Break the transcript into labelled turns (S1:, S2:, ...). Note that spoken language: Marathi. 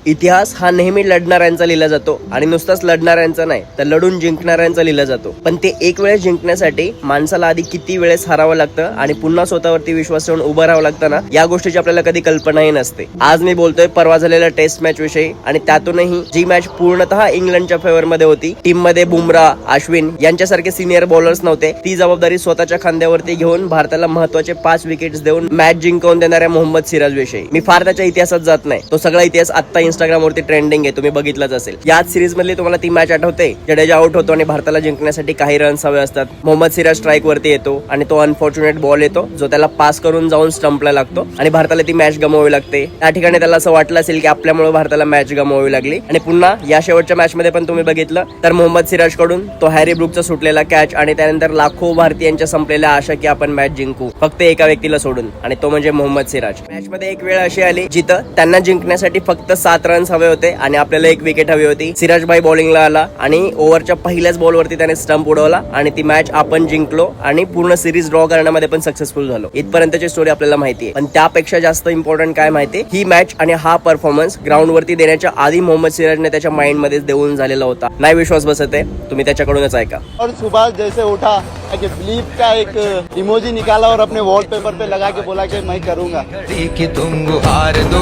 S1: इतिहास हा नेहमी लढणाऱ्यांचा लिहिला जातो आणि नुसताच लढणाऱ्यांचा नाही तर लढून जिंकणाऱ्यांचा लिहिला जातो. पण ते एक वेळेस जिंकण्यासाठी माणसाला आधी किती वेळेस हरावं लागतं आणि पुन्हा स्वतःवरती विश्वास ठेवून उभं राहावं लागतं ना, या गोष्टीची आपल्याला कधी कल्पनाही नसते. आज मी बोलतोय परवा झालेल्या टेस्ट मॅच विषयी आणि त्यातूनही जी मॅच पूर्णतः इंग्लंडच्या फेवर मध्ये होती. टीम मध्ये बुमराह, अश्विन यांच्यासारखे सिनियर बॉलर्स नव्हते. ती जबाबदारी स्वतःच्या खांद्यावरती घेऊन भारताला महत्वाचे 5 विकेट्स देऊन मॅच जिंकवून देणाऱ्या मोहम्मद सिराज विषयी मी फार त्याच्या इतिहासात जात नाही. तो सगळा इतिहास आता इंस्टाग्राम वरती ट्रेंडिंग आहे, तुम्ही बघितलंच असेल. याच सिरीज मधली तुम्हाला ती मॅच आठवते? जडेजा आउट होतो आणि भारताला जिंकण्यासाठी काही रन्स हवे असतात. मोहम्मद सिराज स्ट्राईक वरती येतो आणि तो अनफॉर्च्युनेट बॉल येतो जो त्याला पास करून जाऊन स्टंपला लागतो आणि भारताला ती मॅच गमवावी लागते. त्या ठिकाणी त्याला असं वाटलं असेल की आपल्यामुळे भारताला मॅच गमवावी लागली. आणि पुन्हा या शेवटच्या मॅच मध्ये पण तुम्ही बघितलं तर मोहम्मद सिराज कडून तो हॅरी ब्रूकचा सुटलेला कॅच आणि त्यानंतर लाखो भारतीयांच्या संपलेल्या आशा की आपण मॅच जिंकू, फक्त एका व्यक्तीला सोडून, आणि तो म्हणजे मोहम्मद सिराज. मॅच मध्ये एक वेळ अशी आली जिथं त्यांना जिंकण्यासाठी फक्त 7 रन्स हवे होते आणि आपल्याला 1 विकेट हवी होती. सिराज भाई बॉलिंगला आला आणि ओव्हरच्या पहिल्याच बॉलवरती त्याने स्टंप उडवला आणि ती मॅच आपण जिंकलो आणि पूर्ण सिरीज ड्रॉ करण्यामध्ये पण सक्सेसफुल झालो. इथपर्यंतची स्टोरी आपल्याला माहिती आहे. पण त्यापेक्षा जास्त इम्पॉर्टंट काय माहिती, ही मॅच आणि हा परफॉर्मन्स ग्राउंड वरती देण्याच्या आधी मोहम्मद सिराजने त्याच्या माइंड मध्ये देऊन झालेला होता. नाही विश्वास बसत आहे, तुम्ही त्याच्याकडूनच ऐका.
S2: और सुभाष जैसे उठा कि बिलीव का एक इमोजी निकाला और अपने वॉलपेपर पे लगा के बोला कि मैं करूंगा.
S3: तुम हार दो